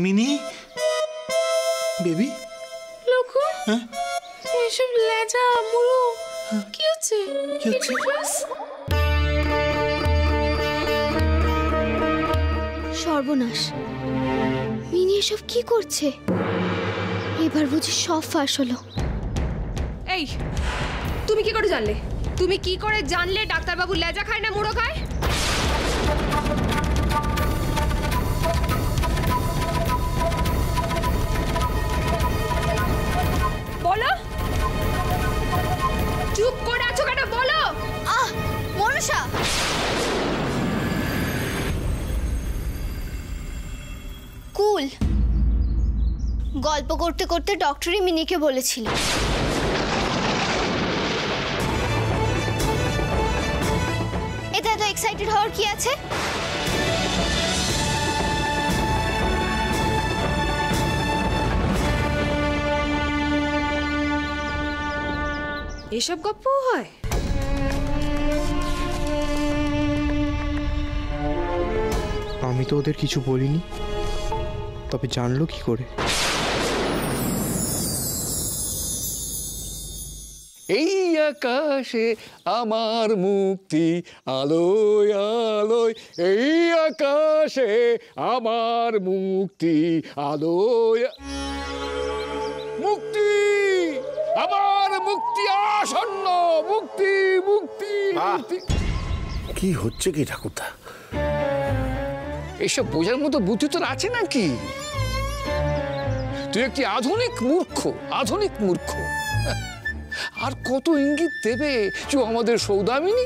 Mini baby লোকো এসব লেজা মুড়ো কি হচ্ছে? সর্বনাশ, মিনি এসব কি করছে? এবার বুঝি সব ফাঁস হলো। এই তুমি কি করে জানলে? তুমি কি করে জানলে ডাক্তারবাবু লেজা খায় না মুড়ো খায়? বলো, চুপ করে আছো কেন? বলো। মনসা, কুল। গল্প করতে করতে ডক্টরই মিনিকে বলেছিল এটা এত এক্সাইটেড হওয়ার কি আছে? এসব গল্প হয়? আমি তো ওদের কিছু বলিনি, তবে জানলো কি করে? এই আকাশে আমার মুক্তি আলোয় আলোয়, এই আকাশে আমার মুক্তি আলোয়, মুক্তি আমার মুক্তি আসন্ন, মুক্তি মুক্তি মুক্তি। কি হচ্ছে কি ঠাকুরদা? এসব বোঝার মতো বুদ্ধি তোর আছে নাকি? তুই একটি আধুনিক মূর্খ, আধুনিক মূর্খ। আর কত ইঙ্গিত দেবে যে আমাদের সৌদামিনী?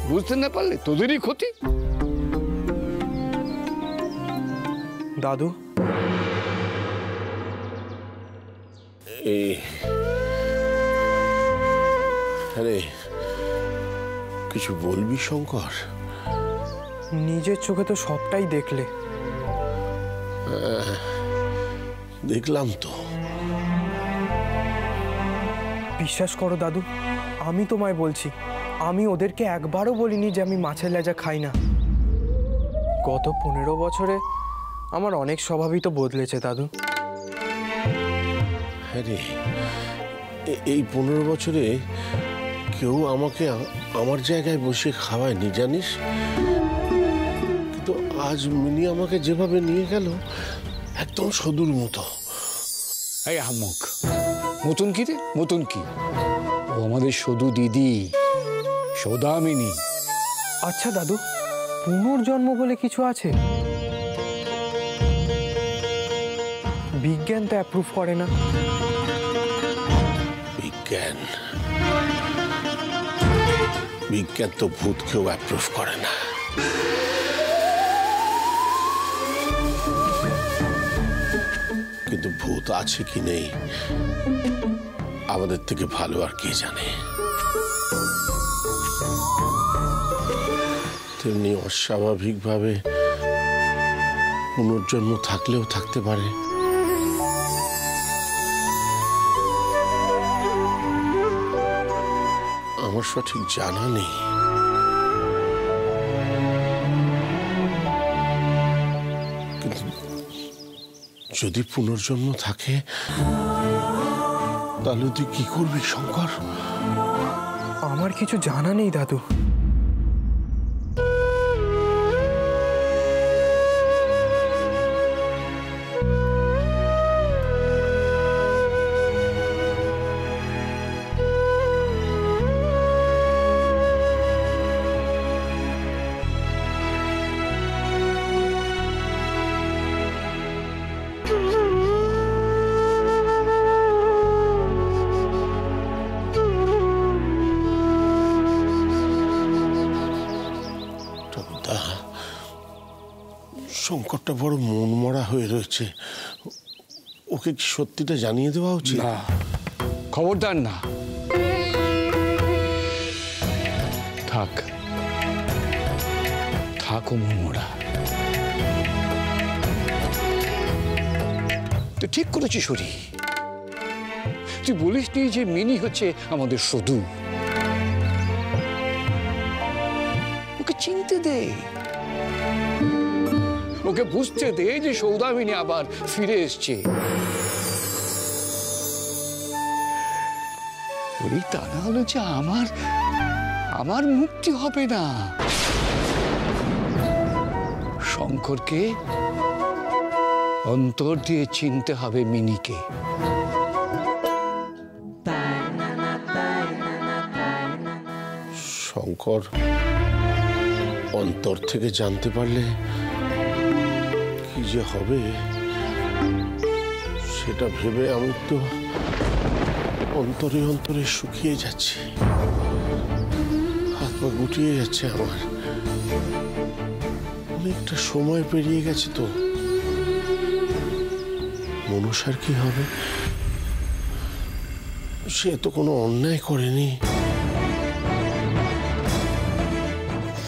বুঝতে না পারলে তোদেরই ক্ষতি। দাদু, আরে কিছু বলবি শঙ্কর? নিজের চোখে তো সবটাই দেখলে। দেখলাম তো। বিশ্বাস করো দাদু, আমি তোমায় বলছি, আমি ওদেরকে একবারও বলিনি যে আমি মাছের লেজা খাই না। গত 15 বছরে আমার অনেক স্বভাবই তো বদলেছে দাদু। আরে এই 15 বছরে কেউ আমাকে আমার জায়গায় বসে খাওয়ায়নি জানিস? কিন্তু আজ মিনি আমাকে যেভাবে নিয়ে গেল, একদম সদুর মতো। এই আহম্মক, মতন কি রে? মতন কি? ও আমাদের সদু দিদি, সৌদামিনী। আচ্ছা দাদু, পুনর্জন্ম বলে কিছু আছে? বিজ্ঞান তো অ্যাপ্রুভ করে না। বিজ্ঞান বিজ্ঞান তো ভূতকেও অ্যাপ্রুভ করে না। কিন্তু ভূত আছে কি নেই আমাদের থেকে ভালো আর কে জানে। তেমনি অস্বাভাবিকভাবে পুনর্জন্ম থাকলেও থাকতে পারে। আমার সঠিক জানা নেই। কিন্তু যদি পুনর্জন্ম থাকে, তাহলে তুই কি করবি শঙ্কর? আমার কিছু জানা নেই দাদু। শঙ্করটা বড় মন মরা হয়ে রয়েছে। ওকে কি সত্যিটা জানিয়ে দেওয়া উচিত? না, খবরদার না। থাক থাকো মন মরা। তুই ঠিক করেছিস হরি। তুই বলিস নি যে মিনি হচ্ছে আমাদের সদু। ওকে চিনতে দে। ওকে বুঝতে দে যে সৌদামিনী আবার ফিরে এসছে। ওই তা না হলো যে আমার মুক্তি হবে না। শঙ্করকে অন্তর দিয়ে চিনতে হবে মিনিকে। শঙ্কর অন্তর থেকে জানতে পারলে কি যে হবে সেটা ভেবে আমি তো অন্তরে অন্তরে শুকিয়ে যাচ্ছি, হাত পা গুটিয়ে যাচ্ছে আমার। অনেকটা সময় পেরিয়ে গেছে তো। মনুষার কি হবে? সে তো কোনো অন্যায় করেনি।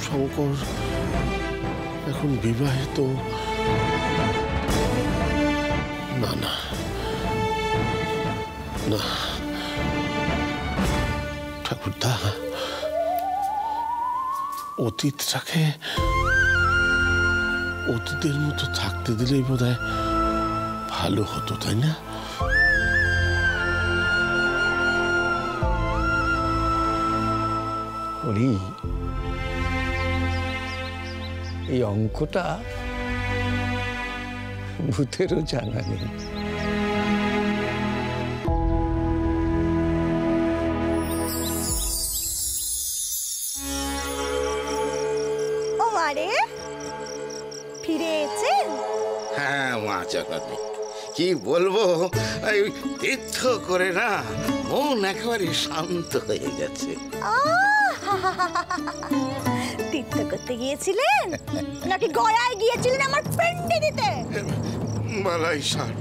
শঙ্কর এখন বিবাহিত। না না না ঠাকুরদা, অতীতটাকে অতীতের মতো থাকতে দিলেই বোধহয় ভালো হতো, তাই না? হরি, এই অঙ্কটা ভূতেরও জানা নেই। ও মারে ফিরে এসেছেন? হ্যাঁ মা জগন্নাথ, কি বলবো, এই তীর্থ করে না মন একেবারে শান্ত হয়ে গেছে। তীর্থ করতে গিয়েছিলেন নাকি গয়ায় গিয়েছিলেন আমার পেন্ডে দিতে? বালাই ষাট,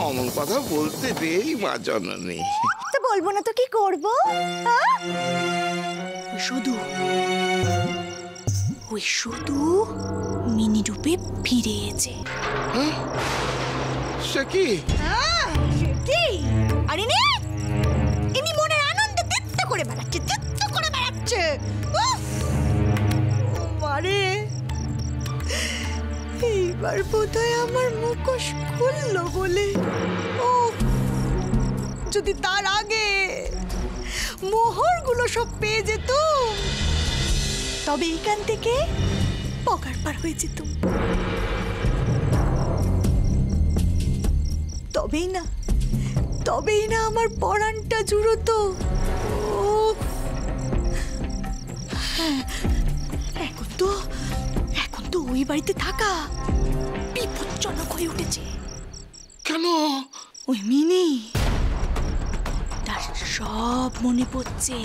অমন কথা বলতে নেই মা জননী। তো বলবো না তো কি করবো? ওই শুধু মিনি রূপে ফিরে এসেছে। সে কি? কি? আরে নে, ইনি মনের আনন্দে তীর্থ করে বেড়াচ্ছে, তীর্থ করে বেড়াচ্ছে। মারে, এইবার বোধহয় আমার মুখোশ খুললো বলে। ও যদি তার আগে মোহরগুলো সব পেয়ে যেত, তবে এখান থেকে পকার পার হয়ে যেত। তবেই না আমার পরাণটা জুড়তো। এখন তো ওই বাড়িতে থাকা বিপজ্জনক হয়ে উঠেছে। কেন? ওই মিনি, তার সব মনে পড়ছে।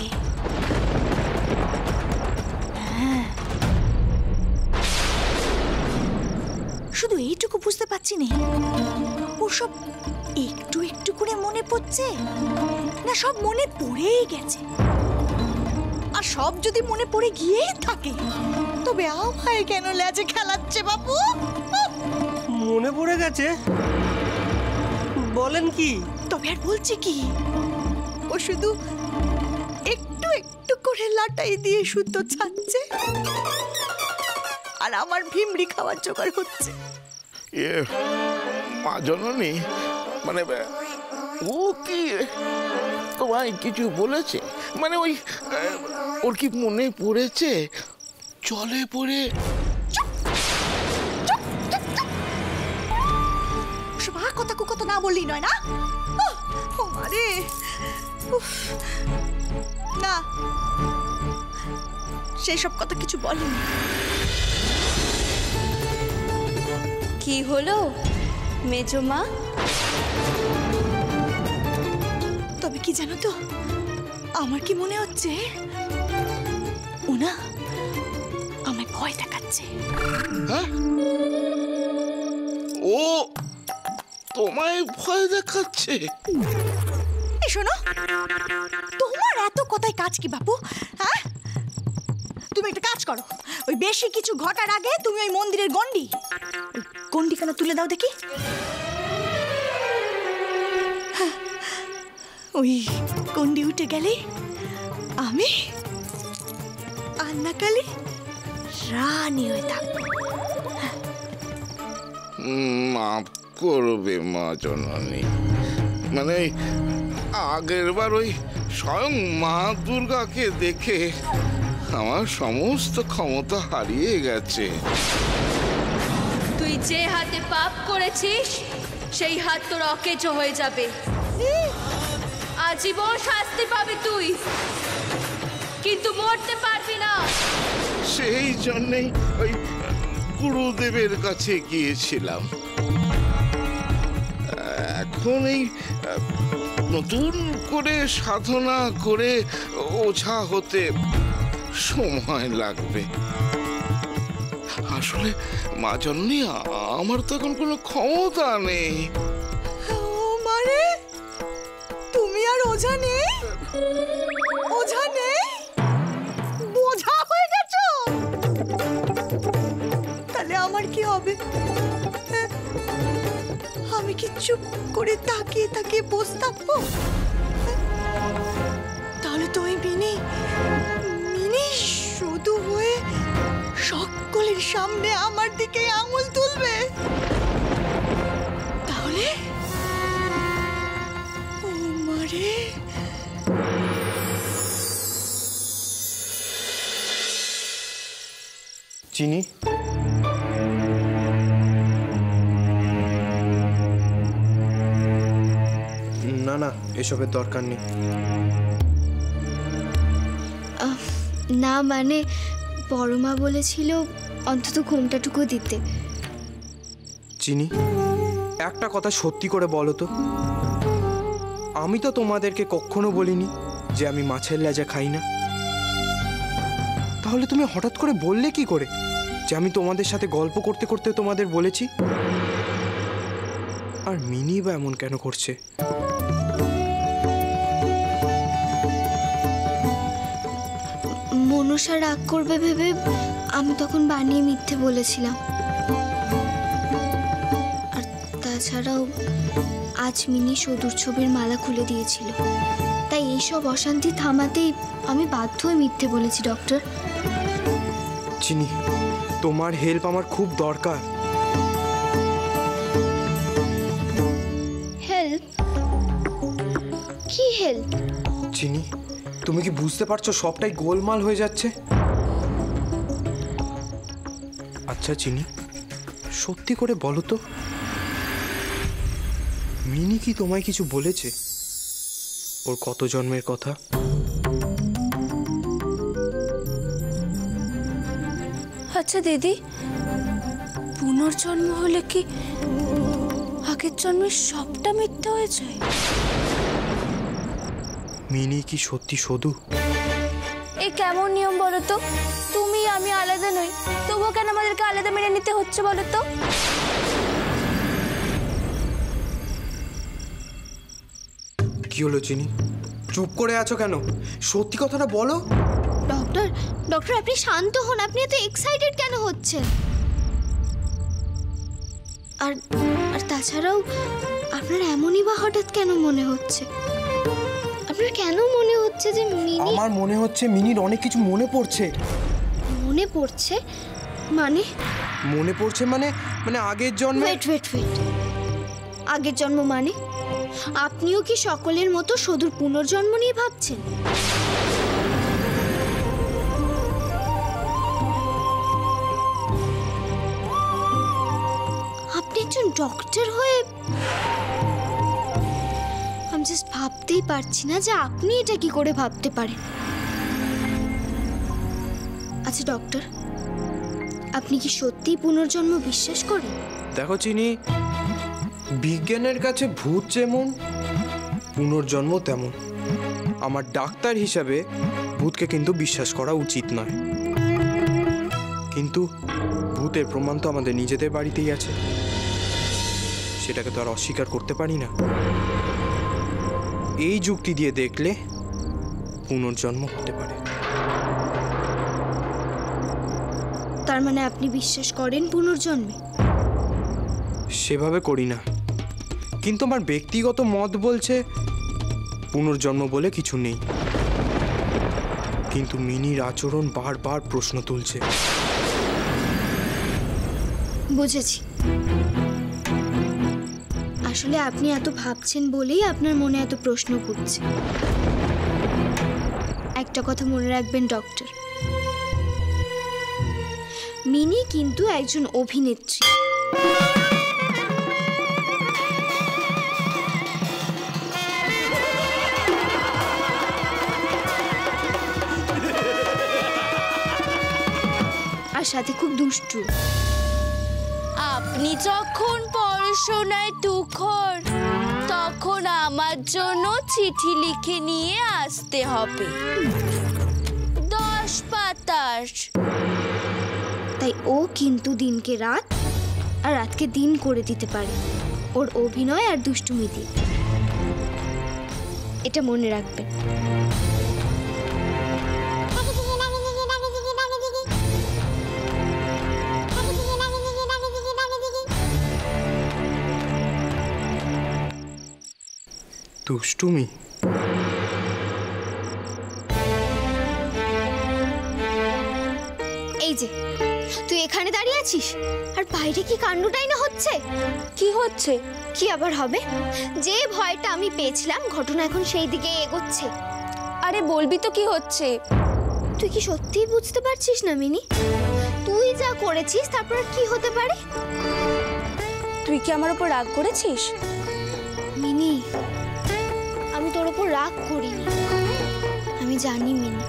হ্যাঁ, শুধু এইটুকু বুঝতে পারছি না, ও সব একটু একটু করে মনে পড়ছে না সব মনে পড়েই গেছে। আর সব যদি মনে পড়ে গিয়েই থাকে, তবে আমায় কেন লেজে খেলাচ্ছে বাবু? মনে পড়ে গেছে বলেন কি? তবে আর বলছি কি, ও শুধু একটু একটু করে লাটাই দিয়ে সুতো ছাড়ছে, আর আমার ভিমড়ি খাওয়ার জোগাড় হচ্ছে। মা জননী, মানে ও কি তোমায় কিছু বলেছে? মানে ওর কি মনে পড়েছে জলে পড়ে? কথা কথা না বললি নয় না। ও মারে, না, সেসব কথা কিছু বলেনি। কি হলো মেজো মা? তবে কি জানো তো, আমার কি মনে হচ্ছে ও না আমায় ভয় দেখাচ্ছে। হ্যাঁ, ও তোমায় ভয় দেখাচ্ছে? এই শোনো, তোমার এত কথায় কাজ কি বাপু? হ্যাঁ, তুমি একটা কাজ করো, ওই বেশি কিছু ঘটার আগে তুমি ওই মন্দিরের গন্ডি কেন তুলে দাও দেখি। ওই গন্ডি উঠে গেলে আমি আন্নাকালি রানী হয়ে থাকবো। মাফ করবে মা জননী। মানে আগের বার ওই স্বয়ং মা দুর্গাকে দেখে আমার সমস্ত ক্ষমতা হারিয়ে গেছে। তুই যে হাতে পাপ করেছিস সেই হাত তোর অকেজো হয়ে যাবে, আজীবন শাস্তি পাবি তুই, কিন্তু মরতে পারবি না। সেই জন্যই ওই গুরুদেবের কাছে গিয়েছিলাম। এখন এই নতুন করে সাধনা করে ওঝা হতে সময় লাগবে। আসলে মা জননী, আমার তো এখন কোনো ক্ষমতা নেই। ও মানে তুমি আর ওঝা নেই? ওঝা নেই, বোঝা হয়ে গেছো? তাহলে আমার কি হবে? আমি কি চুপ করে তাকিয়ে তাকিয়ে বসে থাকবো? তাহলে তো ওই মিনি শুধু হয়ে সকলের সামনে আমার দিকে আঙুল তুলবে। তাহলে ও মারে, চিনি, না না, এসবের দরকার নেই। না মানে বড়মা বলেছিল অন্তত ঘুমটাটুকু দিতে। চিনি, একটা কথা সত্যি করে বলো তো, আমি তো তোমাদেরকে কখনো বলিনি যে আমি মাছের লেজা খাই না। তাহলে তুমি হঠাৎ করে বললে কি করে যে আমি তোমাদের সাথে গল্প করতে করতে তোমাদের বলেছি? আর মিনি বা এমন কেন করছে? মনসা রাগ করবে ভেবে আমি তখন বানিয়ে মিথ্যে বলেছিলাম। আর তাছাড়াও আজ মিনি সদুর ছবির মালা খুলে দিয়েছিল, তাই এইসব অশান্তি থামাতেই আমি বাধ্য হয়ে মিথ্যে বলেছি ডক্টর। চিনি, তোমার হেল্প আমার খুব দরকার। হেল্প? কি হেল্প? চিনি, তুমি কি বুঝতে পারছো সবটাই গোলমাল হয়ে যাচ্ছে? আচ্ছা চিনি, সত্যি করে বলো তো, মিনি কি তোমায় কিছু বলেছে ওর কত জন্মের কথা? আচ্ছা দিদি, পুনর্জন্ম হলে কি আগের জন্মের সবটা মিথ্যা হয়ে যায়? মিনি কি সত্যি সদু? এ কেমন নিয়ম বলো তো? তুমি আমি আলাদা নই, তবুও কেন আমাদেরকে আলাদা মেনে নিতে হচ্ছে বলো তো? কি হলো চিনি, চুপ করে আছো কেন? সত্যি কথাটা বলো। ডক্টর ডক্টর আপনি শান্ত হন, আপনি এত এক্সাইটেড কেন হচ্ছেন? আর আর তাছাড়াও আপনার এমনই বা হঠাৎ কেন মনে হচ্ছে? আপনার কেন মনে হচ্ছে যে মিনি? আমার মনে হচ্ছে মিনির অনেক কিছু মনে পড়ছে। মনে পড়ছে মানে? মনে পড়ছে মানে মানে আগের জন্মে। ওয়েট আগের জন্ম মানে? আপনিও কি সকলের মতো সদুর পুনর্জন্ম নিয়ে ভাবছেন? আপনি একজন ডক্টর হয়ে আমি জাস্ট ভাবতেই পারছি না যে আপনি এটা কি করে ভাবতে পারেন। আচ্ছা ডক্টর, আপনি কি সত্যিই পুনর্জন্ম বিশ্বাস করেন? দেখো চিনি, বিজ্ঞানের কাছে ভূত যেমন পুনর্জন্ম তেমন। আমার ডাক্তার হিসাবে ভূতকে কিন্তু বিশ্বাস করা উচিত নয়, কিন্তু ভূতের প্রমাণ তো আমাদের নিজেদের বাড়িতেই আছে, সেটাকে তো আর অস্বীকার করতে পারি না। এই যুক্তি দিয়ে দেখলে পুনর্জন্ম হতে পারে। তার মানে আপনি বিশ্বাস করেন পুনর্জন্মে? সেভাবে করি না, কিন্তু আমার ব্যক্তিগত মত বলছে পুনর্জন্ম বলে কিছু নেই। কিন্তু মিনির আচরণ বারবার প্রশ্ন তুলছে। বুঝেছি, আসলে আপনি এত ভাবছেন বলেই আপনার মনে এত প্রশ্ন ঘুরছে। একটা কথা মনে রাখবেন ডক্টর, মিনি কিন্তু একজন অভিনেত্রী। আর সাথে খুব দুষ্টু। আপনি যখন পড়াশোনায় তুখর, তখন আমার জন্য চিঠি লিখে নিয়ে আসতে হবে 10 পাতার। তাই ও কিন্তু দিনকে রাত আর রাতকে দিন করে দিতে পারে ওর অভিনয় আর দুষ্টুমি দিয়ে। এটা মনে রাখবেন। দুষ্টুমি? এই যে তুই এখানে দাঁড়িয়ে আছিস আর বাইরে কি কাণ্ডটাই না হচ্ছে। কি হচ্ছে? কি আবার হবে? যে ভয়টা আমি পেয়েছিলাম ঘটনা এখন সেই দিকে এগোচ্ছে। আরে বলবি তো কি হচ্ছে? তুই কি সত্যিই বুঝতে পারছিস না মিনি? তুই যা করেছিস তারপর কি হতে পারে? তুই কি আমার উপর রাগ করেছিস? মিনি, আমি তোর উপর রাগ করিনি। আমি জানি মিনি,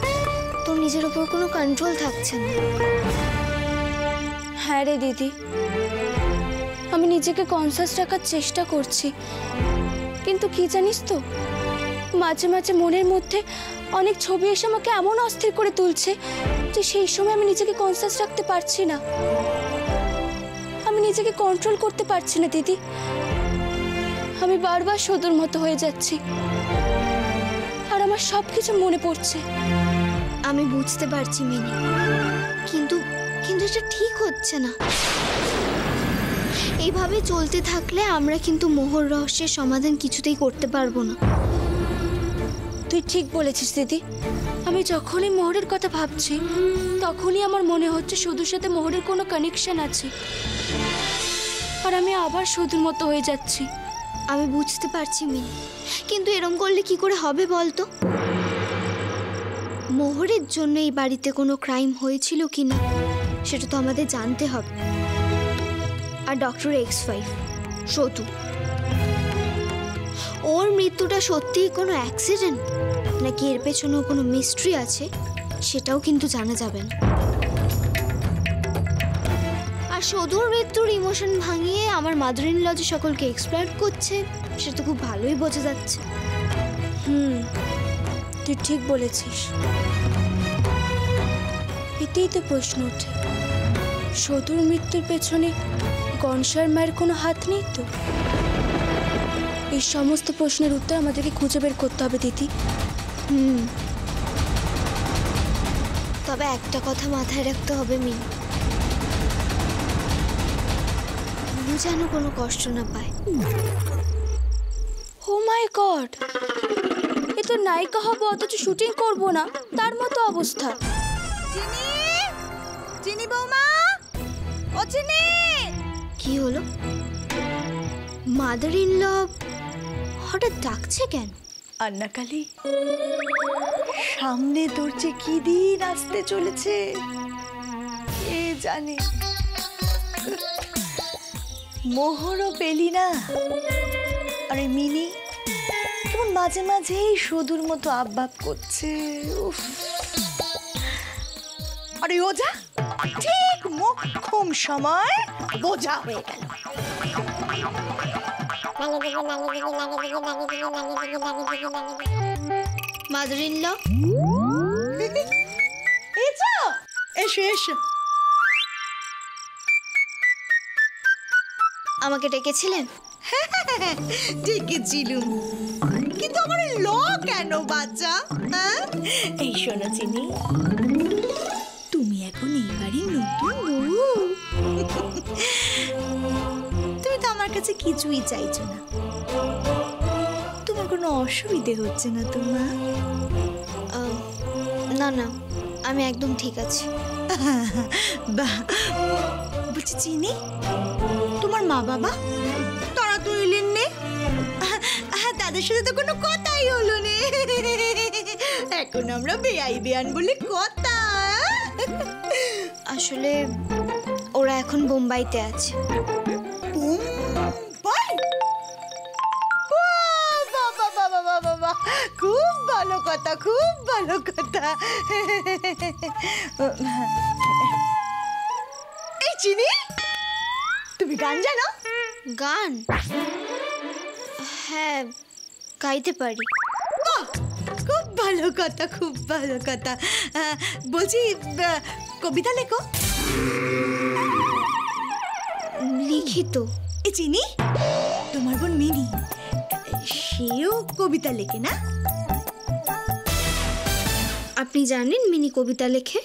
তোর নিজের উপর কোনো কন্ট্রোল থাকছে না। হ্যাঁ রে দিদি, আমি নিজেকে কনসাস রাখার চেষ্টা করছি, কিন্তু কি জানিস তো, মাঝে মাঝে মনের মধ্যে অনেক ছবি এসে আমাকে এমন অস্থির করে তুলছে যে সেই সময় আমি নিজেকে কনসাস রাখতে পারছি না। আমি নিজেকে কন্ট্রোল করতে পারছি না দিদি। আমি বারবার শোধুর মতো হয়ে যাচ্ছি আর আমার সবকিছু মনে পড়ছে। আমি বুঝতে পারছি মিনি, কিন্তু কিন্তু এটা ঠিক হচ্ছে না। এইভাবে চলতে থাকলে আমরা কিন্তু মোহর রহস্যের সমাধান কিছুতেই করতে পারবো না। তুই ঠিক বলেছিস দিদি। আমি যখনই মোহরের কথা ভাবছি তখনই আমার মনে হচ্ছে শুধুর সাথে মোহরের কোনো কানেকশন আছে, আর আমি আবার শুধুর মতো হয়ে যাচ্ছি। আমি বুঝতে পারছি মিনি, কিন্তু এরম করলে কি করে হবে বলতো? মোহরের জন্য এই বাড়িতে কোনো ক্রাইম হয়েছিল কিনা সেটা তো আমাদের জানতে হবে। আর ডক্টর X5 সতু, ওর মৃত্যুটা সত্যিই কোনো অ্যাক্সিডেন্ট নাকি এর পেছনেও কোনো মিস্ট্রি আছে সেটাও কিন্তু জানা যাবে না। আর সদুর মৃত্যুর ইমোশন ভাঙিয়ে আমার মাদার ইন ল যে সকলকে এক্সপ্লয়েট করছে সেটা তো খুব ভালোই বোঝা যাচ্ছে। তুই ঠিক বলেছিস। এতেই তো প্রশ্ন ওঠে, সদুর মৃত্যুর পেছনে গনসার মায়ের কোনো হাত নেই তো? এই সমস্ত প্রশ্নের উত্তর আমাদেরকে খুঁজে বের করতে হবে দিদি। তবে একটা কথা মাথায় রাখতে হবে মিনি, যেন কোনো কষ্ট না পায়। ও মাই গড, এ তো নায়িকা হবো অথচ শুটিং করবো না, তার মতো অবস্থা। চিনি বৌমা, ও চিনি। কি হলো? মাদার ইন ল হঠাৎ ডাকছে কেন? আন্নাকালি, সামনে তোর যে কি দিন আসতে চলেছে কে জানে। মোহরও পেলি না, আরে মিনি কেমন মাঝে মাঝেই সদুর মতো আববাব করছে। উফ, আরে ওজা ঠিক মোক্ষম সময় বোঝা হয়ে গেল। মাদার ইন ল, এসো এসো। আমাকে ডেকেছিলেন? ডেকেছিলুম, কিন্তু আমার ল কেন বাচ্চা? এই শোনো চিনি, তুমি এখন এই বাড়ির নতুন বউ। তুমি তো আমার কাছে কিছুই চাইছো না, তোমার কোনো অসুবিধে হচ্ছে না তো মা? না না, আমি একদম ঠিক আছি। বাহ, বলছি চিনি, তোমার মা বাবা তারা তো এলেন নে? তাদের সাথে তো কোনো কথাই হলো না। এখন আমরা বেআই বেয়ান বলে কথা। আসলে ওরা এখন বোম্বাইতে আছে। বোম্বাই? বাবা বাবা বাবা বাবা, খুব ভালো কথা, খুব ভালো কথা। এই চিনি, তুমি গান জানো? গান? হ্যাঁ, গাইতে পারি। বাহ, খুব ভালো কথা, খুব ভালো কথা। বলছি, কবিতা লেখো? লিখি তো। এ চিনি, তোমার বোন মিনি, সেও কবিতা লেখে না? আপনি জানেন মিনি কবিতা লেখে?